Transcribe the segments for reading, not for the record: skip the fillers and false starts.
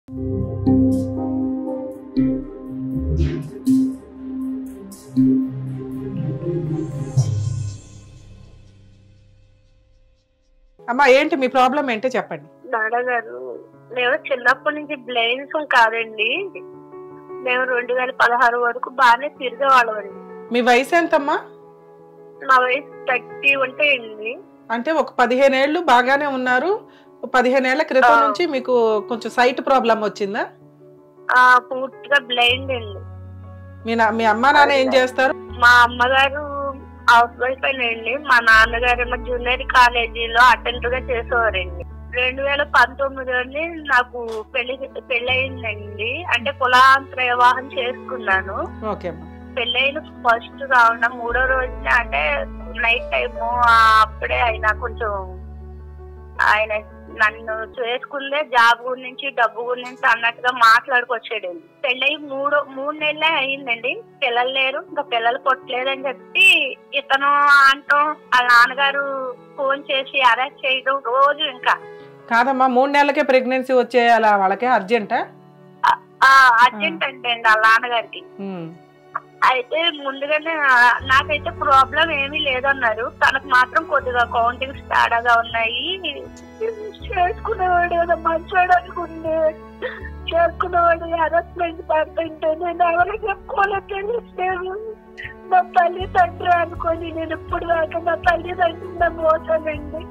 అమ్మా ఏంటి మీ ప్రాబ్లం ఏంటో చెప్పండి. నాన్నగారు మేము చిన్నప్పటి నుంచి బ్లైండ్స్ కాదండి, మేము 2016 వరకు బాగానే తిరిగేవాళ్ళమండి. మీ వయసు ఎంతమ్మా? నా వయసు 30 ఉంటాయండి. అంటే ఒక 15 ఏళ్ళు బాగానే ఉన్నారు. 15 ఏళ్ల క్రితం నుంచి మీకు కొంచెం సైట్ ప్రాబ్లం వచ్చిందా? పూర్తిగా బ్లైండ్ అండి. మీ అమ్మా నాన్న ఏం చేస్తారు? మా అమ్మగారు హౌస్ వైఫ్ అండి. మా నాన్నగారు జూనియర్ కాలేజీలో అటెండర్ గా చేసేవారండి. 2019 నాకు పెళ్లి అయిందండి. అంటే కులాంతర వివాహం చేసుకున్నాను. పెళ్ళైన ఫస్ట్ రౌండ్ 3వ రోజున అంటే నైట్ టైము అప్పుడే ఆయన నన్ను చేసుకుందే జాబ్ గురించి డబ్బు గురించి అన్నట్టుగా మాట్లాడుకొచ్చాడండి. పెళ్ళయి 3 నెలలే అయిందండి. పిల్లలు లేరు, ఇంకా పిల్లలు పుట్టలేదని చెప్పి ఇతను అంటాం, వాళ్ళ నాన్నగారు ఫోన్ చేసి అరెస్ట్ చేయడం రోజు. ఇంకా కాదమ్మా, 3 నెలలకే ప్రెగ్నెన్సీ వచ్చేయాలా? వాళ్ళకే అర్జెంటా? అర్జెంట్ అంటే అండి వాళ్ళ నాన్నగారికి. అయితే ముందుగానే నాకైతే ప్రాబ్లం ఏమీ లేదన్నారు. తనకు మాత్రం కొద్దిగా కౌంటింగ్స్ తేడాగా ఉన్నాయి. చేసుకునేవాడు ఏదో మంచోడు అనుకుంటే చేసుకునేవాడు హెరాస్మెంట్ పడుతుంటే నేను ఎవరికి చెప్పుకోలేదు, తెలియలేదు. నా తల్లిదండ్రులు అనుకోని నేను ఇప్పుడు దాకా నా తల్లిదండ్రులు మోసానండి.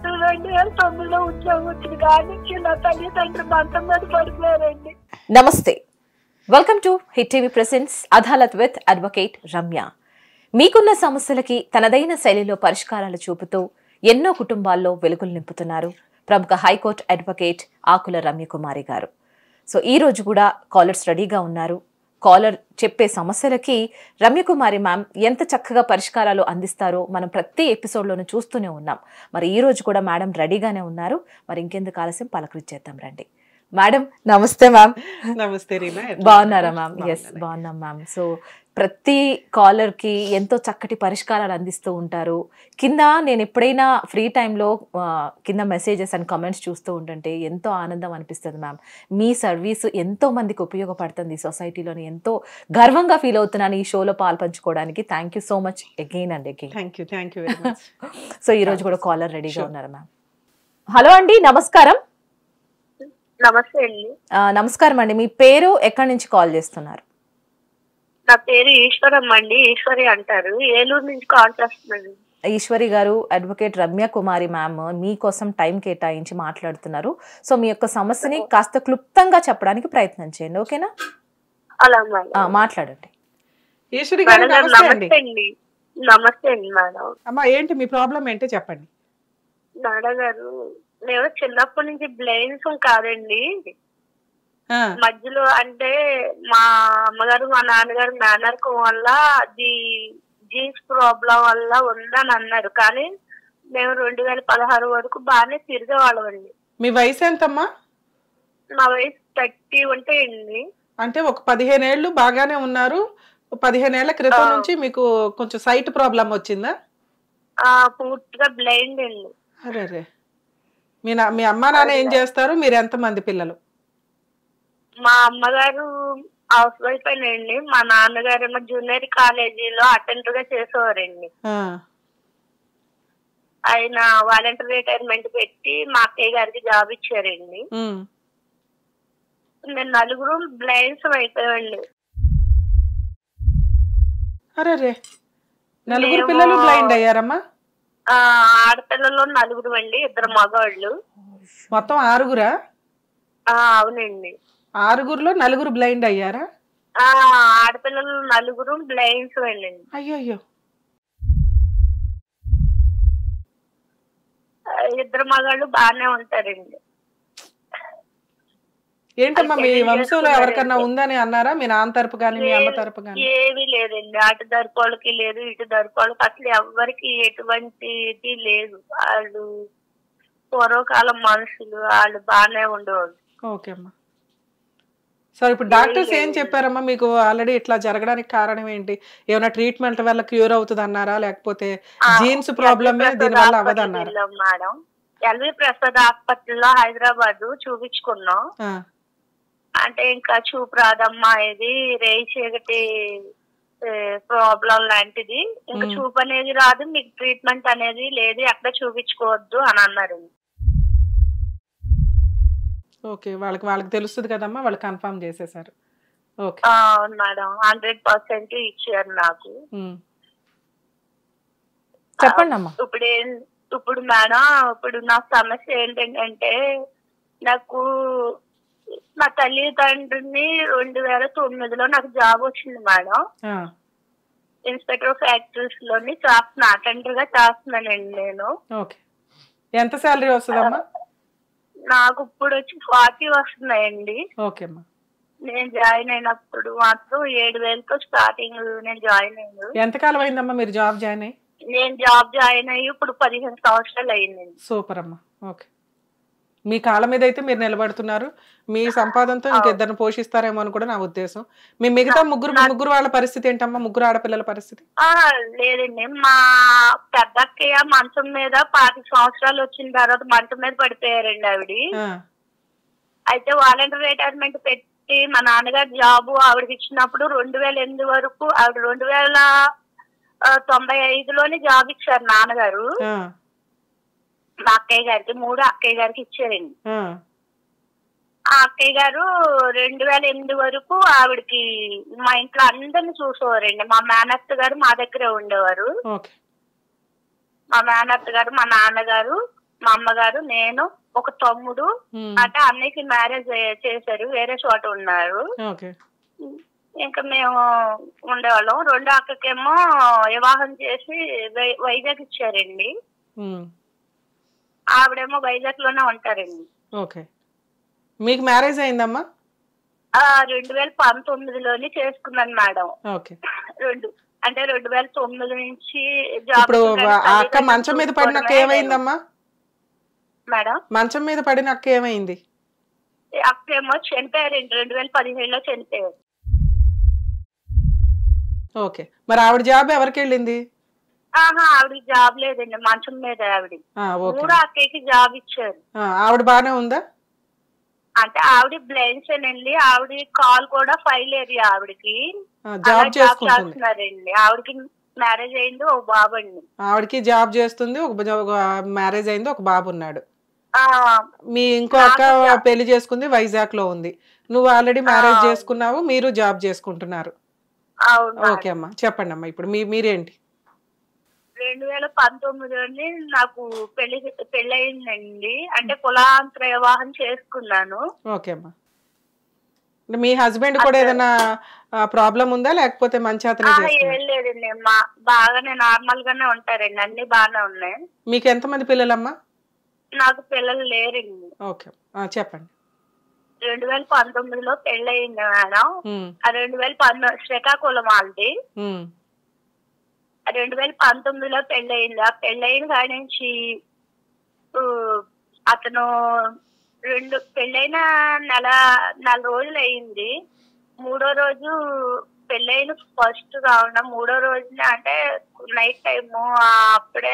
2009లో ఉద్యోగం వచ్చింది కానీ నా తల్లిదండ్రులు మంచం మీద పడిపోయారండి. నమస్తే, welcome to hit TV presents Adalat with advocate Ramya. మీకున్న సమస్యలకి తనదైన శైలిలో పరిష్కారాలు చూపుతూ ఎన్నో కుటుంబాల్లో వెలుగులు నింపుతున్నారు ప్రముఖ హైకోర్టు అడ్వకేట్ ఆకుల రమ్యకుమారి గారు. సో ఈ రోజు కూడా కాలర్స్ రెడీగా ఉన్నారు. కాలర్ చెప్పే సమస్యలకి రమ్యకుమారి మ్యామ్ ఎంత చక్కగా పరిష్కారాలు అందిస్తారో మనం ప్రతి ఎపిసోడ్లోనూ చూస్తూనే ఉన్నాం. మరి ఈ రోజు కూడా మేడం రెడీగానే ఉన్నారు. మరి ఇంకెందుకు ఆలస్యం, పలకరించేద్దాం రండి. మేడం నమస్తే. మ్యామ్ నమస్తే రీమా, బాగున్నారా మ్యామ్? ఎస్ బాగున్నాం మ్యామ్. సో ప్రతి కాలర్ కి ఎంతో చక్కటి పరిష్కారాలు అందిస్తూ ఉంటారు. కింద నేను ఎప్పుడైనా ఫ్రీ టైంలో కింద మెసేజెస్ అండ్ కమెంట్స్ చూస్తూ ఉంటుంటే ఎంతో ఆనందం అనిపిస్తుంది మ్యామ్. మీ సర్వీస్ ఎంతో మందికి ఉపయోగపడుతుంది సొసైటీలోని. ఎంతో గర్వంగా ఫీల్ అవుతున్నాను ఈ షోలో పాల్పంచుకోవడానికి. Thank you so much again and again. Thank you very much. So ఈ రోజు కూడా కాలర్ రెడీగా ఉన్నారు మ్యామ్. హలో అండి, నమస్కారం. నమస్తే అండి. నమస్కారం అండి, మీ పేరు, ఎక్కడి నుంచి కాల్ చేస్తున్నారు? నా పేరు ఈశ్వరమ్మ అండి, ఈశ్వరి అంటారు. ఏలూరు నుంచి కాల్ చేస్తున్నాను. ఈశ్వరి గారు, అడ్వకేట్ రమ్య కుమారి మ్యామ్ మీకోసం టైం కేటాయించి మాట్లాడుతున్నారు. సో మీ యొక్క సమస్యని కాస్త క్లుప్తంగా చెప్పడానికి ప్రయత్నం చేయండి, ఓకేనా? అలా మాట్లాడండి. ఈశ్వరి గారు నమస్తే అండి. నమస్తే అండి మేడం. అమ్మా ఏంటి మీ ప్రాబ్లం ఏంటో చెప్పండి. నాన్నగారు నేను చిన్నప్పటి నుంచి బ్లైండ్స్ కాదండి, మధ్యలో అంటే మా అమ్మగారు మా నాన్నగారు మేనర్కం వల్ల అది జీన్స్ ప్రాబ్లం వల్ల ఉందని అన్నారు. కానీ మేము 2016 వరకు బాగానే తిరిగేవాళ్ళం అండి. మీ వయసు ఎంతమ్మా? నా వయసు 30 ఉంటాయండి. అంటే ఒక 15 ఏళ్ళు బాగానే ఉన్నారు. 15 ఏళ్ల క్రితం నుంచి మీకు కొంచెం సైట్ ప్రాబ్లం వచ్చిందా? పూర్తిగా బ్లైండ్ అండి. అరే, మీ అమ్మా నాన్న ఏం చేస్తారు? మీరు ఎంతమంది పిల్లలు? మా అమ్మగారు హౌస్ వైఫ్ అండి. మా నాన్నగారు జూనియర్ కాలేజీలో అటెండర్ గా చేసేవారండి. ఆయన వాలంటీర్ రిటైర్మెంట్ పెట్టి మా అక్కయ్య గారికి జాబ్ ఇచ్చారండి. మేము 4 బ్లైండ్స్ అయిపోయామండి. అరే, 4 పిల్లలు బ్లైండ్ అయ్యారమ్మా? ఆడపిల్లలు 4 అండి, 2 మగవాళ్ళు. మొత్తం 6? అవునండి. 6లో 4 బ్లైండ్ అయ్యారా? ఆడపిల్లలు 4 బ్లైండ్స్ అండి. అయ్యో. 2 మగాళ్ళు బాగానే ఉంటారండి. ఏంటమ్మా మీ వంశంలో ఎవరికన్నా ఉందని అన్నారా? మీ నాన్న తరపు కానీ మీ అమ్మ తరపు కానీ? ఏమీ లేదండి. అటు దర్పాలకి లేదు, ఇటు దర్పాలకి అసలు ఎవరికి ఎటువంటి ఇది లేదు. వాళ్ళు పూర్వకాలం మనుషులు, వాళ్ళు బాగానే ఉండేవాళ్ళు. ఓకే అమ్మా. సరే, ఇప్పుడు డాక్టర్స్ ఏం చెప్పారమ్మా మీకు? ఆల్రెడీ ఇట్లా జరగడానికి కారణం ఏంటి? ఏమైనా ట్రీట్మెంట్ వల్ల క్యూర్ అవుతుంది అన్నారా, లేకపోతే జీన్స్ ప్రాబ్లమే దీని వల్ల అవ్వదన్నారా? మేడం, ఎల్వి ప్రసాద్ హాస్పిటల్లో హైదరాబాద్ చూపించుకున్నాం. అంటే ఇంకా చూపు రాదమ్మా, ఇది రేయి చీకటి ప్రాబ్లం లాంటిది, ఇంకా చూపు అనేది రాదు, మీకు ట్రీట్మెంట్ అనేది లేదు, ఎక్కడ చూపించుకోవద్దు అని అన్నారు. ఓకే, వాళ్ళకి తెలుస్తుంది కదమ్మా, వాళ్ళు కన్ఫర్మ్ చేసేసారు. ఓకే, అవును మేడం, 100% ఇచ్చారు నాకు. చెప్పండి అమ్మా. ఇప్పుడు మేడం, ఇప్పుడు నా సమస్య ఏంటంటే, నాకు నా తల్లిదండ్రుల్ని 2009లో నాకు జాబ్ వచ్చింది మేడం. ఇన్స్పెక్టర్ ఆఫ్ ఫ్యాక్టరీస్ లోని అటెండర్ గా చేస్తున్నానండి నేను. ఓకే, ఎంత శాలరీ వస్తుందమ్మా? నాకు ఇప్పుడు వచ్చి 40 వస్తున్నాయండి. ఓకే అమ్మా. నేను జాయిన్ అయినప్పుడు మాత్రం 7,000తో స్టార్టింగ్ నేను జాయిన్ అయ్యాను. ఎంతకాలం అయిందమ్మా మీరు జాబ్ జాయిన్ అయ్యి? నేను జాబ్ జాయిన్ అయ్యి ఇప్పుడు 15 సంవత్సరాలు అయిందండి. సూపర్ అమ్మా. ఓకే, మీ కాళ్ళ మీద అయితే మీరు నిలబడుతున్నారు. మీ సంపాదనతో ఇంకిద్దరిని పోషిస్తారేమో అని కూడా నా ఉద్దేశం. మీ మిగతా ముగ్గురు వాళ్ళ పరిస్థితి ఏంటమ్మా? ముగ్గురు ఆడపిల్లల పరిస్థితి? లేదండి, మా పెద్ద అక్కయ్య మంచం మీద 25 సంవత్సరాలు వచ్చిన తర్వాత మంచం మీద పడిపోయారండి ఆవిడ. అయితే వాలంటీర్ రిటైర్మెంట్ పెట్టి మా నాన్నగారు జాబు ఆవిడకి ఇచ్చినప్పుడు 2008 వరకు, ఆవిడ 2095లోనే జాబ్ ఇచ్చారు నాన్నగారు. మా అక్కయ్య గారికి, 3 అక్కయ్య గారికి ఇచ్చారండి. ఆ అక్కయ్య గారు 2008 వరకు ఆవిడకి మా ఇంట్లో అందరిని చూసేవారండి. మా మేనత్త గారు మా దగ్గరే ఉండేవారు. మా మేనత్త గారు, మా నాన్నగారు, మా అమ్మగారు, నేను, ఒక తమ్ముడు. అంటే అన్నయ్యకి మ్యారేజ్ చేశారు, వేరే చోట ఉన్నారు. ఇంకా మేము ఉండేవాళ్ళం. 2 అక్కకేమో వివాహం చేసి వైజాగ్ ఇచ్చారండి. ఆవిడేమో వైజాగ్ లోనే ఉంటారండి. ఓకే, మీకు మ్యారేజ్ అయిందమ్మా? 2019లోనే చేసుకున్నాను మేడం. ఓకే, 2009 నుంచి ఇప్పుడు అక్క మంచం మీద పడిన అక్క ఏమైందమ్మా మేడం? మంచం మీద పడిన అక్క ఏమైంది? అక్కేమో చనిపోయారండి, 2017లో చనిపోయారు. ఓకే, మరి ఆవిడ జాబ్ ఎవరికి వెళ్ళింది? ఆవిడకి జాబ్ లేదండి, మంచం మీద ఆవిడ. 3 అక్కకి జాబ్ ఇచ్చారు. ఆవిడ బానే ఉందా? అంటే ఆవిడ బ్లైండ్స్ అండి, ఆవిడ కాల్ కూడా ఫైల్ ఏరియా ఆవిడకి. జాబ్ చేస్తున్నారండి. ఆవిడకి మ్యారేజ్ అయింది, ఒక బాబు అండి. ఆవిడకి జాబ్ చేస్తుంది, ఒక మ్యారేజ్ అయింది, ఒక బాబు ఉన్నాడు. మీ ఇంకో అక్క పెళ్లి చేసుకుంది, వైజాగ్ లో ఉంది. నువ్వు ఆల్రెడీ మ్యారేజ్ చేసుకున్నావు, మీరు జాబ్ చేసుకుంటున్నారు. ఓకే అమ్మా, చెప్పండి అమ్మా, ఇప్పుడు మీరేంటి? 2019లోనే నాకు పెళ్ళయిందండి. అంటే కులాంతర వివాహం చేసుకున్నాను. ఓకే అమ్మా. మీ హస్బెండ్ కూడా ఏదైనా ప్రాబ్లం ఉందా, లేకపోతే మంచి అతనే? ఏం లేదండి, బాగానే నార్మల్ గానే ఉంటారండి, అన్ని బాగానే ఉన్నాయి. మీకు ఎంతమంది పిల్లలమ్మా? నాకు పిల్లలు లేరండి. ఓకే, చెప్పండి. 2019లో పెళ్ళయింది మేడం. 2019 శ్రీకాకుళం వాళ్ళది. 2019లో పెళ్ళయింది. ఆ పెళ్ళయిన కాడి నుంచి అతను పెళ్ళైన నెల రోజులు అయింది. 3వ రోజు పెళ్ళైన ఫస్ట్ కాకుండా 3వ రోజున, అంటే నైట్ టైము, అప్పుడే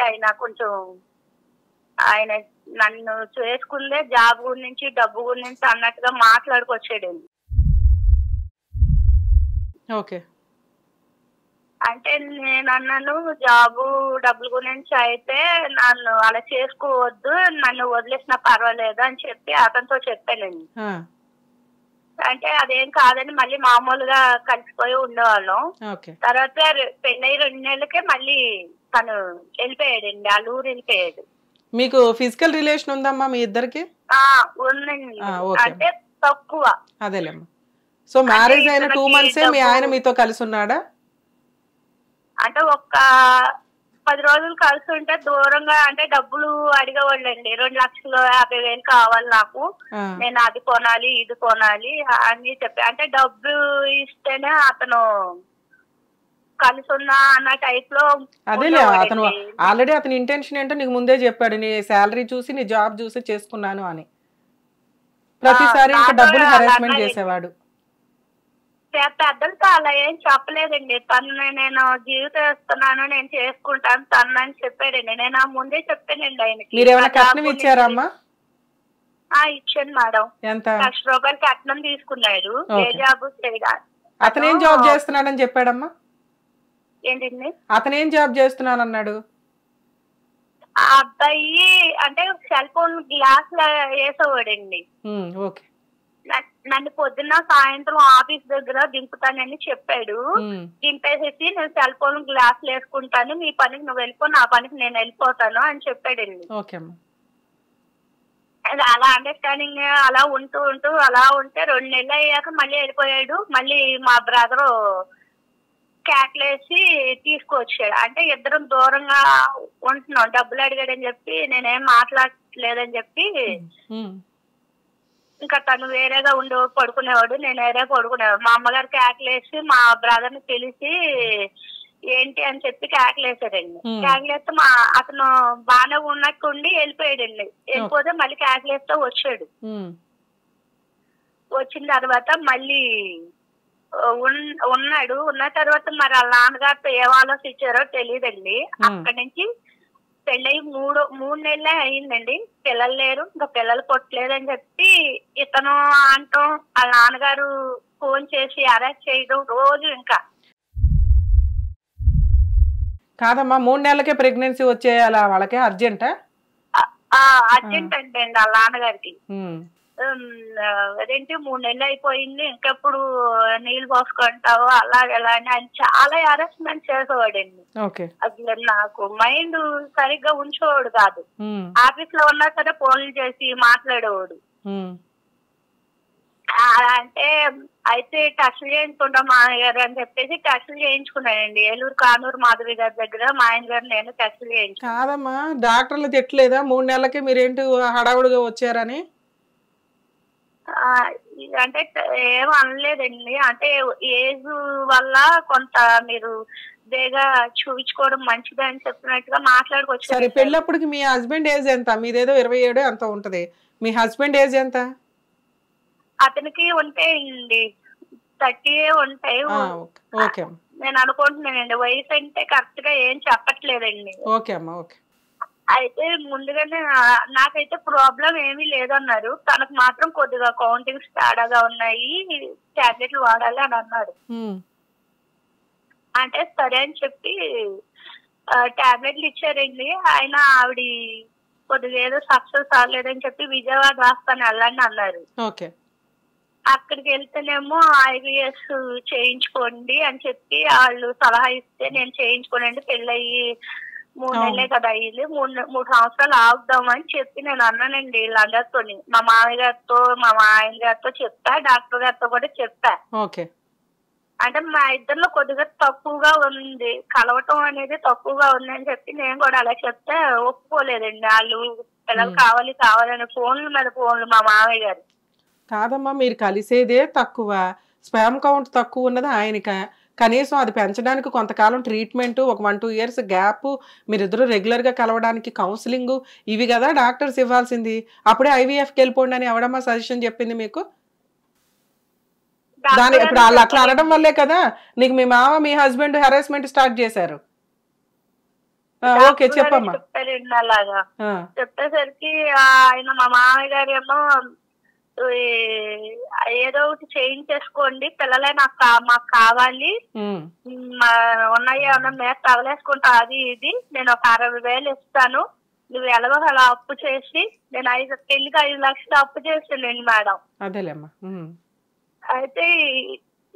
ఆయన నన్ను చేసుకుందే జాబ్ గురించి, డబ్బు గురించి అన్నట్టుగా మాట్లాడుకొచ్చాడండి. ఓకే, అంటే నేను అన్నాను, జాబు డబ్బుల గురించి అయితే నన్ను అలా చేసుకోవద్దు, నన్ను వదిలేసినా పర్వాలేదు అని చెప్పి అతనితో చెప్పానండి. అంటే అదేం కాదని మళ్ళీ మామూలుగా కలిసిపోయి ఉండేవాళ్ళం. తర్వాత పెళ్ళై 2 నెలలకే మళ్ళీ తను వెళ్ళిపోయాడండి, వాళ్ళ ఊరు వెళ్ళిపోయాడు. మీకు ఫిజికల్ రిలేషన్ ఉందమ్మా మీ ఇద్దరికి? ఉందండి, అంటే తక్కువ. అదేలేమ్మా. సో మ్యారేజ్ అయిన 2 months మీ ఆయన మీతో కలిసి ఉన్నాడా? అంటే ఒక 10 రోజులు కలిసి ఉంటే దూరంగా, అంటే డబ్బులు అడిగేవాళ్ళండి. 2,50,000 కావాలి నాకు, నేను అది కొనాలి, ఇది కొనాలి అని చెప్పి. అంటే డబ్బు ఇస్తేనే అతను కలిసి ఉన్నా అన్న టైప్ లో. అదేలే, అతను ఆల్రెడీ అతని ఇంటెన్షన్ ఏంటో నీకు ముందే చెప్పాడు, నీ శాలరీ చూసి, నీ జాబ్ చూసి చేసుకున్నాను అని. ప్రతిసారి ఇంకా డబ్బులు హెరాస్మెంట్ చేసేవాడు. పెద్దలతో అలా ఏం చెప్పలేదండి. తను నేను జీవితం ఇస్తున్నాను, నేను చేసుకుంటాను తను అని చెప్పాడండి. నేను ముందే చెప్పానండి ఆయనకి. మీరేమైనా కట్నం ఇచ్చారా అమ్మా? ఇచ్చాను మేడం. ఎంత? 1,00,000 రూపాయలు కట్నం తీసుకున్నాడు. ఏ జాబ్ అతనేం జాబ్ చేస్తున్నాడని చెప్పాడమ్మా? ఏంటండి? అతనేం జాబ్ చేస్తున్నానన్నాడు? ఆ అబ్బాయి అంటే సెల్ ఫోన్ గ్లాస్ వేసేవాడండి. ఓకే. నన్ను పొద్దున్న సాయంత్రం ఆఫీస్ దగ్గర దింపుతానని చెప్పాడు. దింపేసేసి నేను సెల్ ఫోన్ గ్లాస్ వేసుకుంటాను, నీ పనికి నువ్వు వెళ్ళిపో, నా పనికి నేను వెళ్ళిపోతాను అని చెప్పాడండి. అలా అండర్స్టాండింగ్ అలా అలా ఉంటే 2 నెలలు అయ్యాక మళ్ళీ వెళ్ళిపోయాడు. మళ్ళీ మా బ్రదరు క్యాట్లేసి తీసుకొచ్చాడు. అంటే ఇద్దరం దూరంగా ఉంటున్నాం. డబ్బులు అడిగాడని చెప్పి నేనేం మాట్లాడలేదని చెప్పి ఇంకా తను వేరేగా ఉండి పడుకునేవాడు, నేను వేరే పడుకునేవాడు. మా అమ్మగారు క్యాట్లేసి మా బ్రదర్ ని పిలిచి ఏంటి అని చెప్పి క్యాట్లేసాడండి. క్యాట్లేస్తే అతను బాగానే ఉన్నట్టుండి వెళ్ళిపోయాడండి. వెళ్ళిపోతే మళ్ళీ క్యాట్లేస్తే వచ్చాడు. వచ్చిన తర్వాత మళ్ళీ ఉన్నాడు. ఉన్న తర్వాత మరి వాళ్ళ నాన్నగారితో ఏం ఆలోచించారో తెలియదండి. అక్కడి నుంచి పెళ్ళయి 3 నెలలే అయిందండి. పిల్లలు లేరు, ఇంకా పిల్లలు పుట్టలేదని చెప్పి ఇతను అంటాం, వాళ్ళ నాన్నగారు ఫోన్ చేసి అరెస్ట్ చేయడం రోజు. ఇంకా కాదమ్మా, 3 నెలలకే ప్రెగ్నెన్సీ వచ్చేయాలా వాళ్ళకి? అర్జెంటా? అర్జెంట్ అంటే అండి వాళ్ళ నాన్నగారికి. అదేంటి 3 నెలలు అయిపోయింది, ఇంకెప్పుడు నీళ్ళు పోసుకుంటావు అలా ఎలా అని ఆయన చాలా హెరాస్మెంట్ చేసేవాడండి. అసలు నాకు మైండ్ సరిగ్గా ఉంచేవాడు కాదు. ఆఫీస్ లో ఉన్నా సరే ఫోన్లు చేసి మాట్లాడేవాడు. అంటే అయితే టెస్టులు చేయించుకుంటాం మా ఆయన గారు అని చెప్పేసి టెస్టులు చేయించుకున్నానండి. ఏలూరు కానూరు మాధవి గారి దగ్గర మా ఆయన గారు నేను టెస్టులు చేయించుకున్నాను. కాదమ్మా, డాక్టర్లు తిట్టలేదా 3 నెలలకి మీరేంటి హడావుడిగా వచ్చారని? అంటే ఏం అనలేదండి. అంటే ఏజ్ వల్ల కొంత మీరు బేగా చూపించుకోవడం మంచిది అని చెప్పినట్టుగా మాట్లాడుకోవచ్చు. సరే, పెళ్ళప్పటికి మీ హస్బెండ్ ఏజ్ ఎంత? మీదేదో 27 అంత ఉంటది. మీ హస్బెండ్ ఏజ్ ఎంత? అతనికి ఉంటాయండి 30 ఉంటాయి. నేను అనుకుంటున్నానండి. వయసు అంటే కరెక్ట్ గా ఏం చెప్పట్లేదండి. ఓకే అమ్మా, ఓకే. అయితే ముందుగానే నాకైతే ప్రాబ్లం ఏమీ లేదన్నారు. తనకు మాత్రం కొద్దిగా కౌంటింగ్స్ తేడాగా ఉన్నాయి, టాబ్లెట్లు వాడాలి అని అన్నాడు. అంటే సరే అని చెప్పి టాబ్లెట్లు ఇచ్చారండి. ఆయన ఆవిడ కొద్దిగా ఏదో సక్సెస్ అవ్వలేదని చెప్పి విజయవాడ రాస్తాను వెళ్ళండి అన్నారు. అక్కడికి వెళ్తేనేమో IVF చేయించుకోండి అని చెప్పి వాళ్ళు సలహా ఇస్తే నేను చేయించుకోనండి, పెళ్ళయి 3 నెలలే కదా అయ్యింది, 3 సంవత్సరాలు ఆగుదామని చెప్పి నేను అన్నానండి వీళ్ళందరితో. మా మామయ్య గారితో మా ఆయన గారితో చెప్తా, డాక్టర్ గారితో కూడా చెప్పా. అంటే మా ఇద్దరిలో కొద్దిగా తక్కువగా ఉంది, కలవటం అనేది తక్కువగా ఉంది అని చెప్పి నేను కూడా అలా చెప్తే ఒప్పుకోలేదండి. వాళ్ళు పిల్లలు కావాలి కావాలని ఫోన్ల మీద ఫోన్లు మా మామయ్య గారు. కాదమ్మా, మీరు కలిసేదే తక్కువ, స్పామ్ కౌంట్ తక్కువ ఉన్నది ఆయనక. కనీసం అది పెంచడానికి కొంతకాలం ట్రీట్మెంట్, ఒక 1-2 years గ్యాప్, మీరిద్దరూ రెగ్యులర్గా కలవడానికి కౌన్సిలింగ్, ఇవి కదా డాక్టర్స్ ఇవ్వాల్సింది. అప్పుడే IVFకి వెళ్ళిపోండి అని ఎవడమ్మా సజెషన్ చెప్పింది మీకు? ఇప్పుడు వాళ్ళు అట్లా అనడం వల్లే కదా నీకు మీ మామ మీ హస్బెండ్ హెరాస్మెంట్ స్టార్ట్ చేశారు. ఓకే, చెప్పమ్మా. అలాగా చెప్పేసరికి ఆయన మా మామయ్య గారు ఏమో ఏదో ఒకటి చేయించేసుకోండి, పిల్లలే మాకు కావాలి, ఉన్నాయి ఏమన్నా మీద తగలేసుకుంటా, అది ఇది నేను ఒక 60,000 ఇస్తాను, నువ్వు ఎలాగో అలా అప్పు చేసి, నేను పెళ్లికి 5 లక్షలు అప్పు చేసానండి మేడం. అదేలేమ్మా. అయితే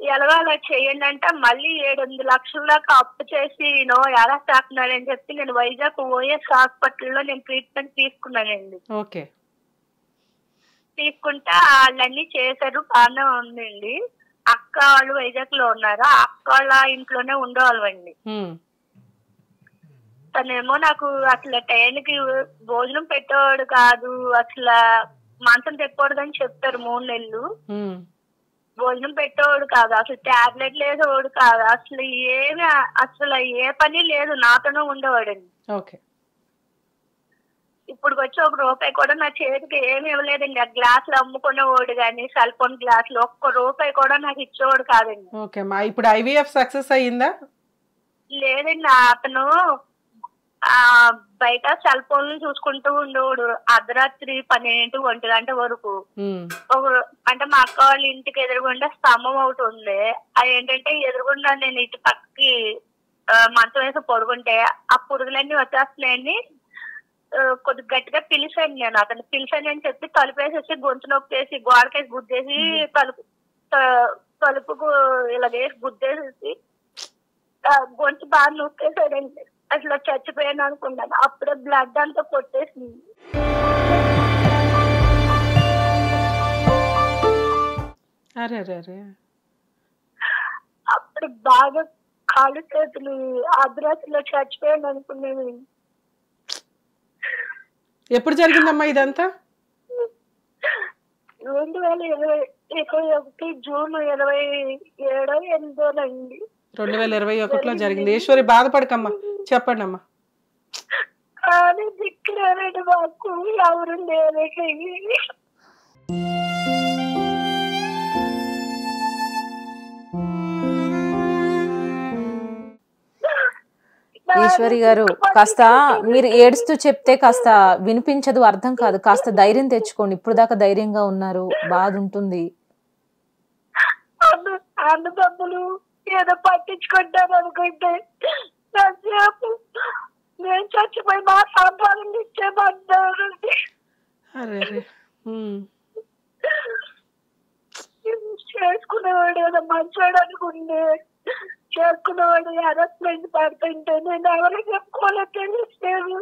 ఎలాగో అలా చేయండి అంటే మళ్ళీ 7-8 లక్షల దాకా అప్పు చేసి ఎలా చేస్తున్నాడని చెప్పి నేను వైజాగ్ OS హాస్పిటల్లో నేను ట్రీట్మెంట్ తీసుకున్నానండి. తీసుకుంటే వాళ్ళన్నీ చేశారు, బాగానే ఉందండి. అక్క వాళ్ళు వైజాగ్ లో ఉన్నారు, అక్క వాళ్ళ ఇంట్లోనే ఉండేవాళ్ళండి. తనేమో నాకు అసలు టైంకి భోజనం పెట్టేవాడు కాదు, అసలు మంచం తెప్పకూడదని చెప్పారు. 3 నెలలు భోజనం పెట్టేవాడు కాదు, అసలు టాబ్లెట్ వేసేవాడు కాదు, అసలు ఏ పని లేదు, నాతోనే ఉండేవాడండి. ఇప్పుడు వచ్చి 1 రూపాయి కూడా నా చేతికి ఏమి ఇవ్వలేదండి. ఆ గ్లాసులు అమ్ముకునేవాడు కానీ, సెల్ ఫోన్ గ్లాసులు 1 రూపాయి కూడా నాకు ఇచ్చేవాడు కాదండి. ఇప్పుడు IVF సక్సెస్ అయ్యిందా? లేదండి. అతను బయట సెల్ ఫోన్లు చూసుకుంటూ ఉండేవాడు అర్ధరాత్రి 12 1 గంట వరకు. అంటే మా అక్క వాళ్ళ ఇంటికి ఎదురుగుండా స్తంభం ఒకటి ఉంది. అది ఏంటంటే ఎదురుగుండా నేను ఇటు పక్కకి మంచం వేసి పడుకుంటే ఆ పురుగులన్నీ వచ్చేస్తున్నాయని కొద్దిగా గట్టిగా పిలిచాను. నేను అతను పిలిచాను అని చెప్పి తలుపేసేసి గొంతు నొప్పేసి గోడకేసి గుద్దేసి తలుపుకు ఇలాగేసి గుద్దేసేసి గొంతు బాగా నొక్కేసాడండి. అసలు చచ్చిపోయాను అనుకున్నాను. అప్పుడే బ్లడ్ అంతా కొట్టేసింది. అప్పుడు బాగా కాళ్ళు చేతులు అర్ధరాత్రిలో చచ్చిపోయాను అనుకున్నాను. ఎప్పుడు జరిగిందమ్మా ఇదంతా? 2021 జూన్ 27 అయింది. 2021లో జరిగింది. ఈశ్వరి బాధపడకమ్మా, చెప్పండి అమ్మా. కానీ దిక్కులేనండి మాకు, ఎవరు లేరండి. ఈశ్వరి గారు, కాస్త మీరు ఏడుస్తూ చెప్తే కాస్త వినిపించదు, అర్థం కాదు. కాస్త ధైర్యం తెచ్చుకోండి. ఇప్పుడు దాకా ధైర్యంగా ఉన్నారు, బాధ ఉంటుంది. అన్నదమ్ములు ఏదో పట్టించుకుంటారు అనుకుంటే నేను చచ్చిపోయి మా సంపాదన ఇచ్చేమంటారు. చేసుకునేవాడు ఏదో మంచోడు అనుకుంటే చేసుకునేవాడు హెరాస్మెంట్ పడుతుంటే నేను ఎవరికి చెప్పుకోలే తెలియదు.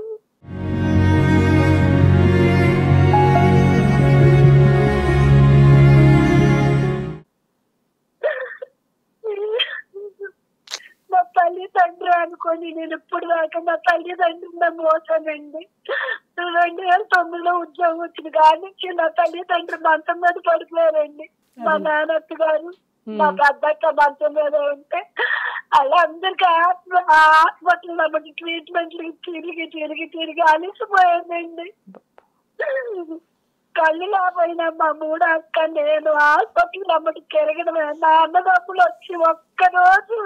నా తల్లిదండ్రులు అనుకోని నేను ఇప్పుడు దాకా నా తల్లిదండ్రులు మోసానండి. 2009లో ఉద్యోగం వచ్చింది కానీ నుంచి నా తల్లిదండ్రులు మంచం మీద పడిపోయారండి. మా నాన్నత్త గారు మా పెద్దక్క మంచం మీద ఉంటే అలా అందరికి హాస్పిటల్ అమ్మటి ట్రీట్మెంట్లు తిరిగి తిరిగి తిరిగి అలిసిపోయానండి. కళ్ళు లేకపోయినా మా మూడు అక్క నేను హాస్పిటల్ అమ్మటి తిరగడమే. నా అన్నదమ్ములు వచ్చి ఒక్కరోజు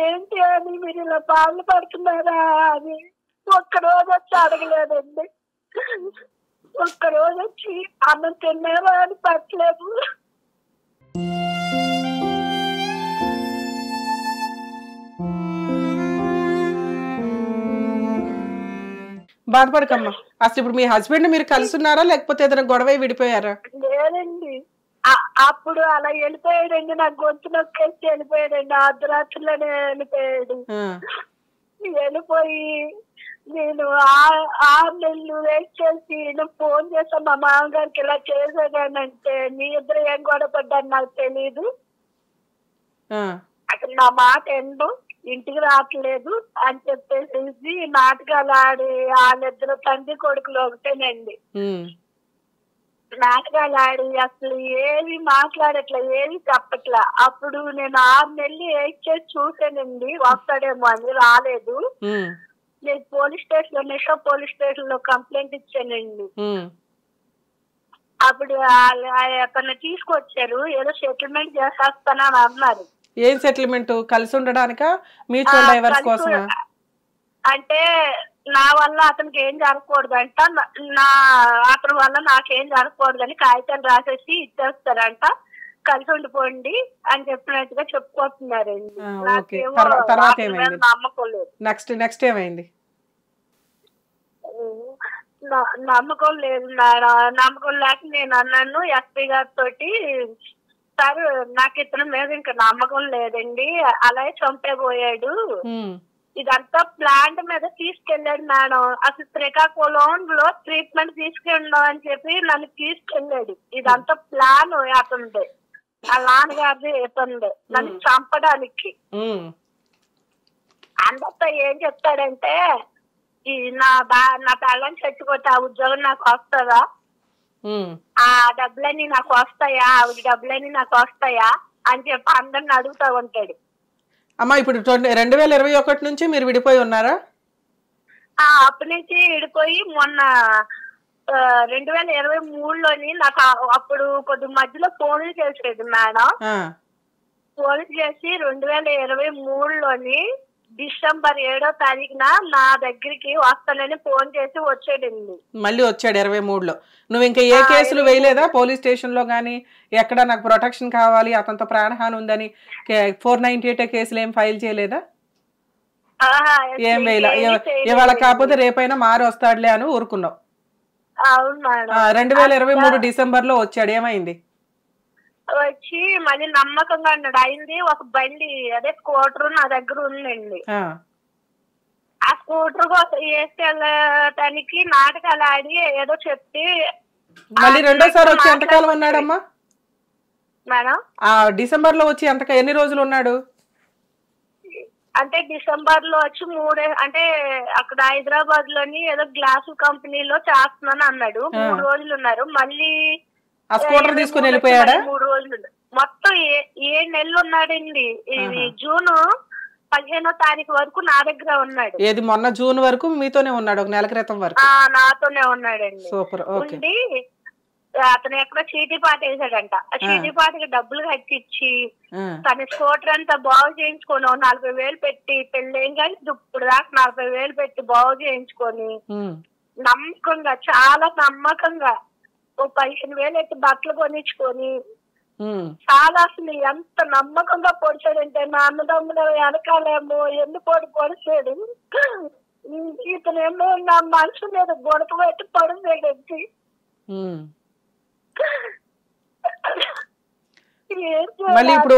ఏంటి అని మీరు ఇలా బాధలు పడుతున్నారా అని ఒక్కరోజు వచ్చి అడగలేదండి. ఒక్కరోజు వచ్చి అన్నం తిన్నారా అని పట్టలేదు. బాధపడకమ్మా. అసలు ఇప్పుడు మీ హస్బెండ్ మీరు కలిసి ఉన్నారా లేకపోతే ఏదైనా గొడవ విడిపోయారా? లేదండి, అప్పుడు అలా వెళ్ళిపోయాడండి. నాకు గొంతు నొక్కేసి వెళ్ళిపోయాడండి. అర్ధరాత్రిలోనే వెళ్ళిపోయాడు. వెళ్ళిపోయి నేను 6 నెలలు వెయిట్ చేసి ఫోన్ చేస్తాను మా మామగారికి ఇలా చేసానంటే మీ ఇద్దరు ఏం గొడవ పడ్డాను నాకు తెలీదు, అక్కడ నా మాట ఎండు ఇంటికి రావట్లేదు అని చెప్పేసి నాటకాలు ఆడి వాళ్ళిద్దరు తండ్రి కొడుకులు ఒకటేనండి. నాటకాలు ఆడి అసలు ఏవి మాట్లాడట్లా, ఏవి చెప్పట్లా. అప్పుడు నేను 6 నెలలు వెయిట్ చేసి చూసానండి వస్తాడేమో అని, రాలేదు. నేను పోలీస్ స్టేషన్ లో కంప్లైంట్ ఇచ్చానండి. అప్పుడు అతను తీసుకొచ్చారు, ఏదో సెటిల్మెంట్ చేసేస్తానని అన్నారు. ఏం సెటిల్మెంట్? కలిసి ఉండడానికా మ్యూచువల్ డైవర్స్ కోసమా? అంటే నా వల్ల అతనికి ఏం జరగకూడదంట, అతని వల్ల నాకేం జరగకూడదని కాగితాలు రాసేసి ఇచ్చేస్తారంట, కలిసి ఉండిపోండి అని చెప్పినట్టుగా చెప్పుకుంటున్నారండి. నమ్మకం లేదు. నెక్స్ట్ ఏమైంది? నమ్మకం లేదు. నమ్మకం లేక నేను అన్నాను ఎస్పీ గారితో, సార్ నాకు ఇతని మీద ఇంకా నమ్మకం లేదండి, అలాగే చంపేపోయాడు, ఇదంతా ప్లాంట్ మీద తీసుకెళ్ళాడు మేడం. అసలు శ్రీకాకుళంలో ట్రీట్మెంట్ తీసుకెళ్ళడం అని చెప్పి నన్ను తీసుకెళ్ళాడు. ఇదంతా ప్లాన్ అతనిదే, ఆ నాన్నగారిది ఇతనిదే, నన్ను చంపడానికి. అందరితో ఏం చెప్తాడంటే నా పిల్లని చచ్చిపోతే ఆ ఉద్యోగం నాకు వస్తుందా, ఆ డబ్బులన్నీ నాకు వస్తాయా, ఆవిడ డబ్బులన్నీ నాకు వస్తాయా అని చెప్పి అందరిని అడుగుతా ఉంటాడు. అమ్మా ఇప్పుడు 2021 నుంచి మీరు విడిపోయి ఉన్నారా? అప్పటి నుంచి విడిపోయి మొన్న 2023లోని నాకు అప్పుడు కొద్ది మధ్యలో ఫోన్లు చేసేది మేడం. ఫోన్లు చేసి 2023లోని డిసెంబర్ 7వ తారీఖున నా దగ్గరికి వస్తానని ఫోన్ చేసి వచ్చాడండి. మళ్ళీ వచ్చాడు 23లో. నువ్వు ఇంకా ఏ కేసులు వేయలేదా పోలీస్ స్టేషన్ లో గానీ? ఎక్కడ నాకు ప్రొటెక్షన్ కావాలి, అతనితో ప్రాణహాని ఉందని 498 కేసులు ఏం ఫైల్ చేయలేదా? ఏం వేయలే. ఇవాళ కాకపోతే రేపైనా మారి వస్తాడులే అని ఊరుకున్నావు. 2023 డిసెంబర్ లో వచ్చాడు, ఏమైంది? వచ్చి మళ్ళీ నమ్మకంగా అన్నాడు. అయింది ఒక బండి, అదే స్కూటర్ నా దగ్గర ఉందండి. ఆ స్కూటర్ కోసం వేసుకెళ్ళటానికి నాటకాలు ఆడి ఏదో చెప్పి మళ్ళీ రెండోసారి వచ్చి ఎంతకాలం ఉన్నాడమ్మా మేడం? డిసెంబర్ లో వచ్చి ఎన్ని రోజులు ఉన్నాడు? అంటే డిసెంబర్ లో వచ్చి అంటే అక్కడ హైదరాబాద్ లోని ఏదో గ్లాసు కంపెనీలో చేస్తున్నాను అన్నాడు. 3 రోజులు ఉన్నారు. మళ్ళీ ఆ స్కూటర్ తీసుకుని వెళ్ళిపోయాడా? 3 రోజులు. మొత్తం 7 నెలలు ఉన్నాడండి. ఇది జూన్ 15వ తారీఖు వరకు నా దగ్గర ఉన్నాడు. ఏది మొన్న జూన్ వరకు మీతోనే ఉన్నాడు? 1 నెల క్రితం వరకు నాతోనే ఉన్నాడండి. సూపర్. ఉండి అతను ఎక్కడ చీటీ పాట వేసాడంట. ఆ చీటీ పాటకి డబ్బులు కట్టించి తన స్కూటర్ అంతా బాగు చేయించుకొని 40,000 పెట్టి, పెళ్ళేం కానీ ఇప్పుడు దాకా 40,000 పెట్టి బాగు చేయించుకొని నమ్మకంగా, చాలా నమ్మకంగా 15,000 ఎత్తి బట్టలు కొనిచ్చుకొని చాలా అసలు ఎంత నమ్మకంగా పొడిచాడంటే నా అన్నదమ్ముల వెనకాలేమో ఎన్ని పొడిచాడు. ఇతనేమో నా మనసు మీద గొడక పెట్టి పొడిచాడండి. మళ్ళీ ఇప్పుడు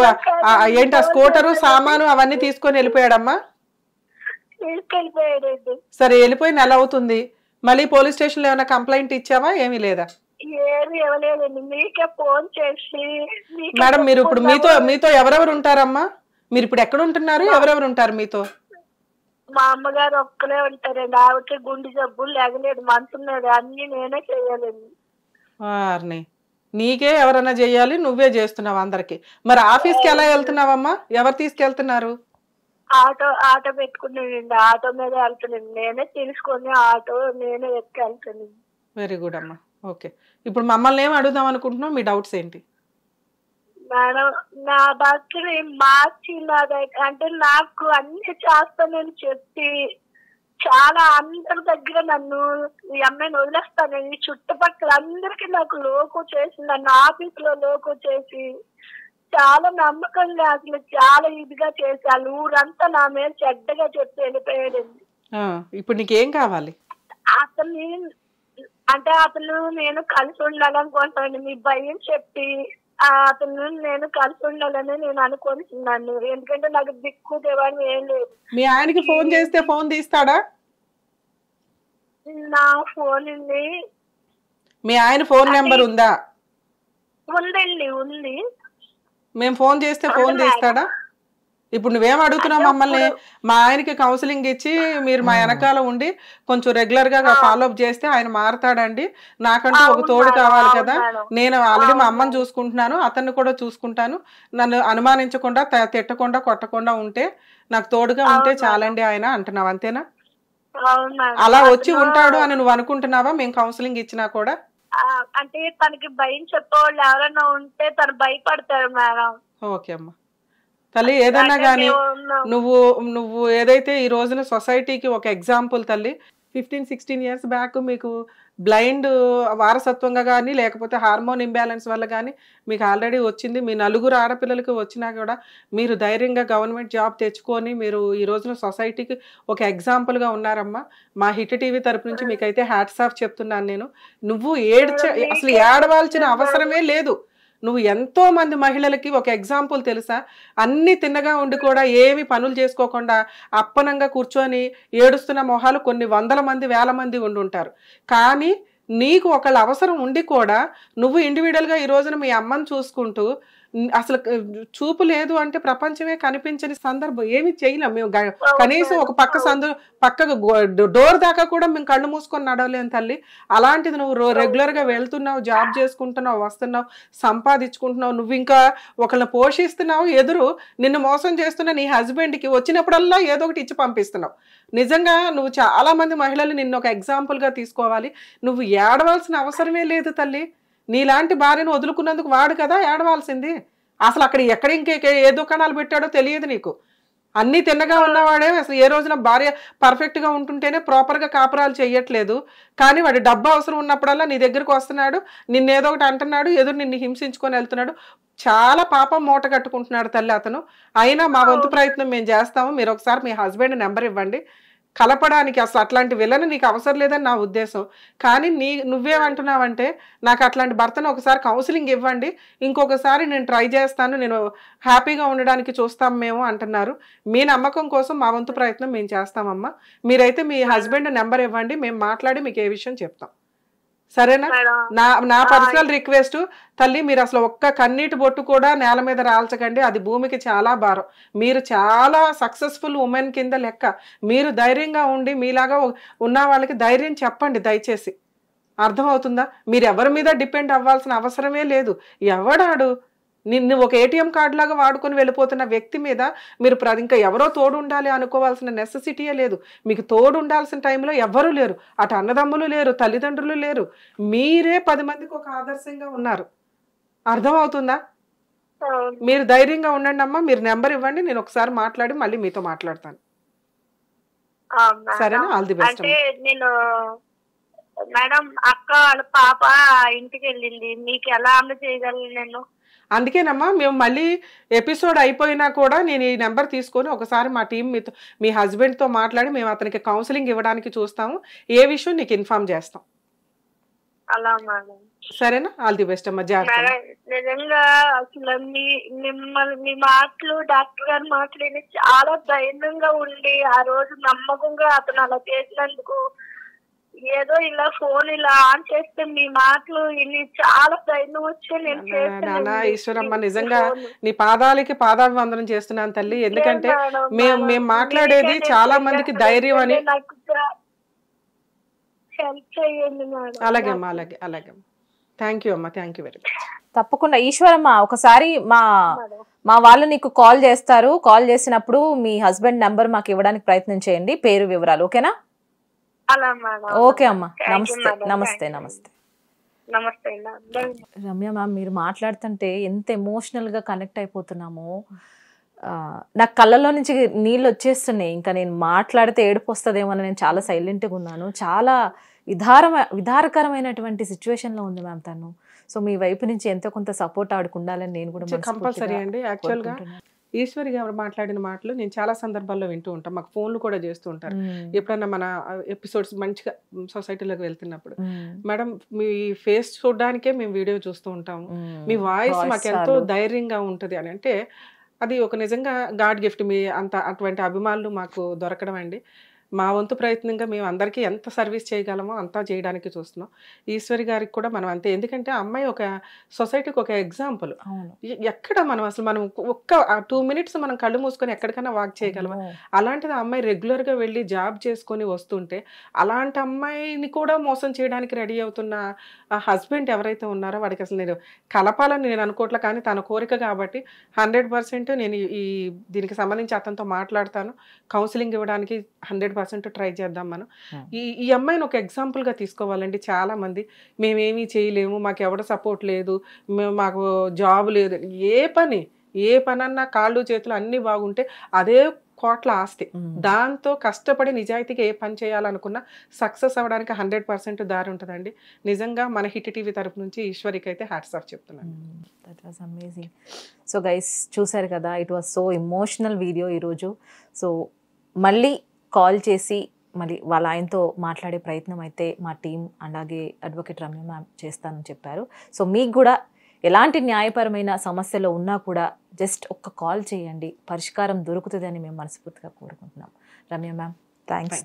ఏంటి ఆ స్కూటరు సామాను అవన్నీ తీసుకొని వెళ్ళిపోయాడమ్మా? తీసుకెళ్ళిపోయాడండి. సరే, వెళ్ళిపోయి నెల అవుతుంది. మళ్ళీ పోలీస్ స్టేషన్ లో ఏమైనా కంప్లైంట్ ఇచ్చావా? ఏమీ లేదా? ఏమి ఇవ్వలేదండి. మీకే ఫోన్ చేసి మేడం మీరు ఇప్పుడు మీతో ఎవరెవరు ఉంటారమ్మా? మీరు ఇప్పుడు ఎక్కడ ఉంటున్నారు? ఎవరెవరు ఉంటారు మీతో? మా అమ్మగారు ఒక్కలే ఉంటారండి. ఆవిడకి గుండె జబ్బులు లేగలేదు, మంచున్నది, అన్ని నేనే చేయాలండి. నీకే ఎవరైనా చెయ్యాలి, నువ్వే చేస్తున్నావు అందరికి. మరి ఆఫీస్కి ఎలా వెళ్తున్నావమ్మా? ఎవరు తీసుకెళ్తున్నారు? ఆటో పెట్టుకున్నానండి. ఆటో మీద వెళ్తున్నాను. నేనే తీసుకొని ఆటో నేనే ఎత్తుకెళ్తాను. వెరీ గుడ్ అమ్మా. ఓకే, ఇప్పుడు మమ్మల్ని ఏం అడుగుదాం అనుకుంటున్నావు? మీ డౌట్స్ ఏంటి? మేడం, నా భర్తని మార్చి అంటే నాకు అన్ని చేస్తానని చెప్పి చాలా అందరి దగ్గర నన్ను ఈ అమ్మాయిని వదిలేస్తానని చుట్టుపక్కల అందరికి నాకు లోకు చేసి, నన్ను ఆఫీస్ లో లోకు చేసి చాలా నమ్మకంగా అసలు చాలా ఇదిగా చేసి వాళ్ళ ఊరంతా నా మీద చెడ్డగా చెప్పి వెళ్ళిపోయాడండి. ఇప్పుడు నీకేం కావాలి? అతన్ని అంటే అతను నేను కలిసి ఉండాలనుకుంటాను. మీ భయం చెప్పి అతను నేను కలిసి ఉండాలని నేను అనుకుంటున్నాను. ఎందుకంటే నాకు దిక్కు దేవాన్ని ఏం లేదు. మీ ఆయనకి ఫోన్ చేస్తే ఫోన్ తీస్తాడా? నా ఫోన్ ఉంది. మీ ఆయన ఫోన్ నెంబర్ ఉందా? ఉందండి, ఉంది. మేము ఫోన్ చేస్తే ఫోన్ తీస్తాడా? ఇప్పుడు నువ్వేం అడుగుతున్నావు మమ్మల్ని? మా ఆయనకి కౌన్సిలింగ్ ఇచ్చి మీరు మా వెనకాల ఉండి కొంచెం రెగ్యులర్ గా ఫాలో అప్ చేస్తే ఆయన మారతాడండి. నాకంటూ ఒక తోడు కావాలి కదా. నేను ఆల్రెడీ మా అమ్మని చూసుకుంటున్నాను, అతన్ని కూడా చూసుకుంటాను. నన్ను అనుమానించకుండా, తిట్టకుండా, కొట్టకుండా ఉంటే, నాకు తోడుగా ఉంటే చాలండి ఆయన అంటున్నావు, అంతేనా? అలా వచ్చి ఉంటాడు అని నువ్వు అనుకుంటున్నావా మేము కౌన్సిలింగ్ ఇచ్చినా కూడా? అంటే తనకి భయం చెప్పేవాళ్ళు ఎవరైనా ఉంటే తను భయపడతారు మేడం. ఓకే అమ్మా. తల్లి, ఏదన్నా కానీ నువ్వు ఏదైతే ఈ రోజున సొసైటీకి ఒక ఎగ్జాంపుల్ తల్లి. 15-16 years బ్యాక్ మీకు బ్లైండ్ వారసత్వంగా కానీ లేకపోతే హార్మోన్ ఇంబ్యాలెన్స్ వల్ల కానీ మీకు ఆల్రెడీ వచ్చింది. మీ 4 ఆడపిల్లలకి వచ్చినా కూడా మీరు ధైర్యంగా గవర్నమెంట్ జాబ్ తెచ్చుకొని మీరు ఈ రోజున సొసైటీకి ఒక ఎగ్జాంపుల్గా ఉన్నారమ్మా. మా హిట్ టీవీ తరపు నుంచి మీకైతే హ్యాట్స్ ఆఫ్ చెప్తున్నాను నేను. నువ్వు అసలు ఏడవాల్సిన అవసరమే లేదు. నువ్వు ఎంతో మంది మహిళలకి ఒక ఎగ్జాంపుల్ తెలుసా? అన్ని తిన్నగా ఉండి కూడా ఏమి పనులు చేసుకోకుండా అప్పనంగా కూర్చొని ఏడుస్తున్న మొహాలు కొన్ని 100 మంది 1000 మంది ఉండి ఉంటారు. కానీ నీకు ఒకళ్ళ అవసరం ఉండి కూడా నువ్వు ఇండివిడువల్గా ఈ రోజున మీ అమ్మని చూసుకుంటూ అసలు చూపు లేదు అంటే ప్రపంచమే కనిపించని సందర్భం ఏమి చేయలేం మేము. కనీసం ఒక పక్కకు డోర్ దాకా కూడా మేము కళ్ళు మూసుకొని నడవలేము తల్లి. అలాంటిది నువ్వు రెగ్యులర్గా వెళ్తున్నావు, జాబ్ చేసుకుంటున్నావు, వస్తున్నావు, సంపాదించుకుంటున్నావు. నువ్వు ఇంకా ఒకళ్ళని పోషిస్తున్నావు. నిన్ను మోసం చేస్తున్న నీ హస్బెండ్కి వచ్చినప్పుడల్లా ఏదో ఒకటి ఇచ్చి పంపిస్తున్నావు. నిజంగా నువ్వు చాలా మంది మహిళలు నిన్ను ఒక ఎగ్జాంపుల్గా తీసుకోవాలి. నువ్వు ఏడవలసిన అవసరమే లేదు తల్లి. నీలాంటి భార్యను వదులుకున్నందుకు వాడు కదా ఏడవాల్సింది. అసలు అక్కడ ఎక్కడ ఏ దుకాణాలు పెట్టాడో తెలియదు నీకు. అన్ని తిన్నగా ఉన్నవాడే అసలు ఏ రోజున భార్య పర్ఫెక్ట్ గా ఉంటుంటేనే ప్రాపర్ గా కాపురాలు చెయ్యట్లేదు. కానీ వాడు డబ్బు అవసరం ఉన్నప్పుడల్లా నీ దగ్గరకు వస్తున్నాడు, నిన్నేదో ఒకటి అంటున్నాడు, ఎదురు నిన్ను హింసించుకొని వెళ్తున్నాడు. చాలా పాపం మూట కట్టుకుంటున్నాడు తల్లి అతను. అయినా మా వంతు ప్రయత్నం మేము చేస్తాము, మీరు ఒకసారి మీ హస్బెండ్ నెంబర్ ఇవ్వండి. కలపడానికి అసలు అట్లాంటి విలన్ నీకు అవసరం లేదని నా ఉద్దేశం. కానీ నువ్వేమంటున్నావంటే నాకు అట్లాంటి భర్తను ఒకసారి కౌన్సిలింగ్ ఇవ్వండి, ఇంకొకసారి నేను ట్రై చేస్తాను, నేను హ్యాపీగా ఉండడానికి చూస్తాం మేము అంటున్నారు. మీ నమ్మకం కోసం మా వంతు ప్రయత్నం మేము చేస్తామమ్మా. మీరైతే మీ హస్బెండ్ నెంబర్ ఇవ్వండి, మేము మాట్లాడి మీకు ఏ విషయం చెప్తాం. సరేనా? నా పర్సనల్ రిక్వెస్ట్ తల్లి, మీరు అసలు ఒక్క కన్నీటి బొట్టు కూడా నేల మీద రాల్చకండి, అది భూమికి చాలా భారం. మీరు చాలా సక్సెస్ఫుల్ ఉమెన్ కింద లెక్క. మీరు ధైర్యంగా ఉండి మీలాగా ఉన్న వాళ్ళకి ధైర్యం చెప్పండి దయచేసి. అర్థమవుతుందా? మీరు ఎవరి మీద డిపెండ్ అవ్వాల్సిన అవసరమే లేదు. ఎవడాడు నిన్ను ఒక ఏటీఎం కార్డు లాగా వాడుకొని వెళ్ళిపోతున్న వ్యక్తి మీద మీరు ఇంకా ఎవరో తోడు ఉండాలి అనుకోవాల్సిన నెసెసిటీయే లేదు. మీకు తోడు ఉండాల్సిన టైంలో ఎవ్వరూ లేరు. అటు అన్నదమ్ములు లేరు, తల్లిదండ్రులు లేరు. మీరే 10 మందికి ఒక ఆదర్శంగా ఉన్నారు. అర్థమవుతుందా? మీరు ధైర్యంగా ఉండండి అమ్మా. మీరు నెంబర్ ఇవ్వండి, నేను ఒకసారి మాట్లాడి మళ్ళీ మీతో మాట్లాడతాను. సరేనా? All the best. నేను మేడం అక్క వాళ్ళ పాప ఇంటికి వెళ్ళింది, మీకు ఎలా అందజేయగలను నేను? అందుకేనమ్మా మేము మళ్ళీ ఎపిసోడ్ అయిపోయినా కూడా నేను ఈ నెంబర్ తీసుకొని ఒకసారి మా టీం మీ హస్బెండ్తో మాట్లాడి మేము అతనికి కౌన్సిలింగ్ ఇవ్వడానికి చూస్తాము. ఏ విషయం నీకు ఇన్ఫార్మ్ చేస్తాం. అలా మేడం. సరేనా? ఆల్ ది బెస్ట్ అమ్మా. జాగ్రత్త. నిజంగా అసలు మీ మాటలు డాక్టర్ గారు మాట్లాడి చాలా ధైర్యంగా ఉండి ఆ రోజు నమ్మకంగా అతను అలా చేసినందుకు, ఏదో ఇలా ఫోన్ ఇలా ఆన్ చేస్తే మీ మాటలు ఇన్ని చాలా ధైర్యం వచ్చి నేను నాన్న ఈశ్వరమ్మ నిజంగా నీ పాదాలకి పాదాభివందనం చేస్తున్నాను తల్లి. ఎందుకంటే మేము మాట్లాడేది చాలా మందికి ధైర్యం అని. హెల్ప్ చేయండి మేడం. అలాగే అమ్మా, అలాగే అలాగే. థ్యాంక్ యూ అమ్మా, థ్యాంక్ యూ వెరీ మచ్. తప్పకుండా ఈశ్వరమ్మ, ఒకసారి మా వాళ్ళు నీకు కాల్ చేస్తారు. కాల్ చేసినప్పుడు మీ హస్బెండ్ నంబర్ మాకు ఇవ్వడానికి ప్రయత్నం చేయండి, పేరు వివరాలు. ఓకేనా? ఓకే అమ్మా. నమస్తే నమస్తే నమస్తే నమస్తే. రమ్య మ్యామ్, మీరు మాట్లాడుతుంటే ఎంత ఎమోషనల్ గా కనెక్ట్ అయిపోతున్నామో. నాకు కళ్ళల్లో నుంచి నీళ్ళు వచ్చేస్తున్నాయి. ఇంకా నేను మాట్లాడితే ఏడుపు వస్తుందేమో అని నేను చాలా సైలెంట్గా ఉన్నాను. చాలా విధారకరమైనటువంటి సిచ్యువేషన్లో ఉంది మ్యామ్ తను. సో మీ వైపు నుంచి ఎంతో కొంత సపోర్ట్ ఆవిడకు ఉండాలని నేను కూడా కంపల్సరీ అండి. యాక్చువల్గా ఈశ్వరి గారు మాట్లాడిన మాటలు నేను చాలా సందర్భాల్లో వింటూ ఉంటాం. మాకు ఫోన్లు కూడా చేస్తూ ఉంటారు. ఎప్పుడన్నా మన ఎపిసోడ్స్ మంచిగా సొసైటీలోకి వెళ్తున్నప్పుడు, మేడం మీ ఫేస్ చూడడానికే మేము వీడియో చూస్తూ ఉంటాము, మీ వాయిస్ మాకు ఎంతో ధైర్యంగా ఉంటుంది అని. అంటే అది ఒక నిజంగా గాడ్ గిఫ్ట్. మీ అటువంటి అభిమానులు మాకు దొరకడం అండి. మా వంతు ప్రయత్నంగా మేము అందరికీ ఎంత సర్వీస్ చేయగలమో అంతా చేయడానికి చూస్తున్నాం. ఈశ్వరి గారికి కూడా మనం అంతే. ఎందుకంటే అమ్మాయి ఒక సొసైటీకి ఒక ఎగ్జాంపుల్. ఎక్కడ మనం అసలు మనం ఒక్క 2 minutes మనం కళ్ళు మూసుకొని ఎక్కడికైనా వాక్ చేయగలమా? అలాంటిది అమ్మాయి రెగ్యులర్గా వెళ్ళి జాబ్ చేసుకొని వస్తుంటే అలాంటి అమ్మాయిని కూడా మోసం చేయడానికి రెడీ అవుతున్న హస్బెండ్ ఎవరైతే ఉన్నారో వాడికి అసలు నేను కలపాలని నేను అనుకోవట్లే. కానీ తన కోరిక కాబట్టి 100% నేను దీనికి సంబంధించి అతనితో మాట్లాడతాను. కౌన్సిలింగ్ ఇవ్వడానికి 100% ట్రై చేద్దాం మనం. ఈ అమ్మాయిని ఒక ఎగ్జాంపుల్గా తీసుకోవాలండి. చాలా మంది మేమేమీ చేయలేము, మాకు ఎవడ సపోర్ట్ లేదు, మాకు జాబ్ లేదు, ఏ పనన్నా కాళ్ళు చేతులు అన్నీ బాగుంటే అదే కోట్ల ఆస్తి. దాంతో కష్టపడి నిజాయితీగా ఏ పని చేయాలనుకున్నా సక్సెస్ అవ్వడానికి 100% దారి ఉంటుందండి. నిజంగా మన హిట్ టీవీ తరపు నుంచి ఈశ్వరికి అయితే హ్యాట్స్ ఆఫ్ చెప్తున్నాను. That was amazing. So guys చూసారు కదా, it was so emotional video ఈరోజు. సో మళ్ళీ కాల్ చేసి మళ్ళీ వాళ్ళ ఆయనతో మాట్లాడే ప్రయత్నం అయితే మా టీం అలాగే అడ్వకేట్ రమ్య మ్యామ్ చేస్తానని చెప్పారు. సో మీకు కూడా ఎలాంటి న్యాయపరమైన సమస్యలో ఉన్నా కూడా జస్ట్ ఒక్క కాల్ చేయండి, పరిష్కారం దొరుకుతుందని మేము మనస్ఫూర్తిగా కోరుకుంటున్నాం. Ramya ma'am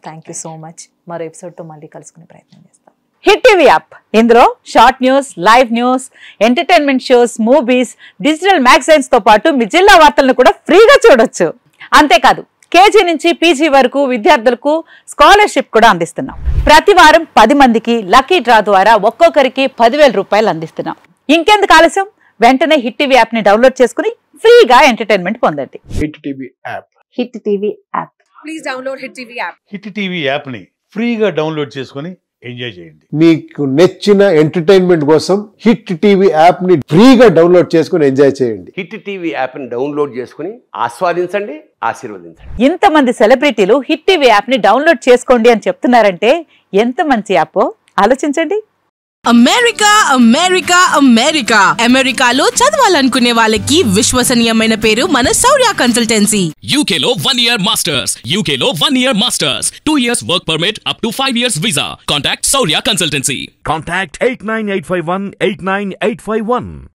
thank you so much. మరో ఎపిసోడ్తో మళ్ళీ కలుసుకునే ప్రయత్నం చేస్తాం. హిట్ టీవీ యాప్, ఇందులో short news, live news, entertainment shows, movies, digital magazines తో పాటు మీ జిల్లా వార్తలను కూడా ఫ్రీగా చూడొచ్చు. అంతేకాదు కేజీ నుంచి పీజీ వరకు విద్యార్థులకు స్కాలర్షిప్ కూడా అందిస్తున్నాం. ప్రతి వారం 10 మందికి లక్కీ డ్రా ద్వారా ఒక్కొక్కరికి 10,000 రూపాయలు అందిస్తున్నాం. ఇంకెందుకు ఆలస్యం, వెంటనే హిట్ టీవీ యాప్ ని డౌన్లోడ్ చేసుకుని ఫ్రీగా ఎంటర్టైన్మెంట్ పొందండి. Hit TV app. Hit TV app. Please download hit TV app. Hit TV app ని ఫ్రీగా డౌన్లోడ్ చేసుకుని ఎంజాయ్ చేయండి. మీకు నచ్చిన ఎంటర్టైన్మెంట్ కోసం హిట్ టీవీ యాప్ ని ఫ్రీగా డౌన్లోడ్ చేసుకుని ఎంజాయ్ చేయండి. హిట్ టీవీ యాప్ ని డౌన్లోడ్ చేసుకుని ఆస్వాదించండి, ఆశీర్వదించండి. ఇంతమంది సెలబ్రిటీలు హిట్ టీవీ యాప్ ని డౌన్లోడ్ చేసుకోండి అని చెప్తున్నారంటే ఎంత మంచి యాప్ ఆలోచించండి. అమెరికా అమెరికా అమెరికా అమెరికాలో చదవాలనుకునే వాళ్ళకి విశ్వసనీయమైన పేరు మన శౌర్య కన్సల్టెన్సీ. UK లో 1 year masters, UK లో 1 year masters, 2 years work permit up to 5 years visa. Contact Shaurya Consultancy. Contact 89851 89851.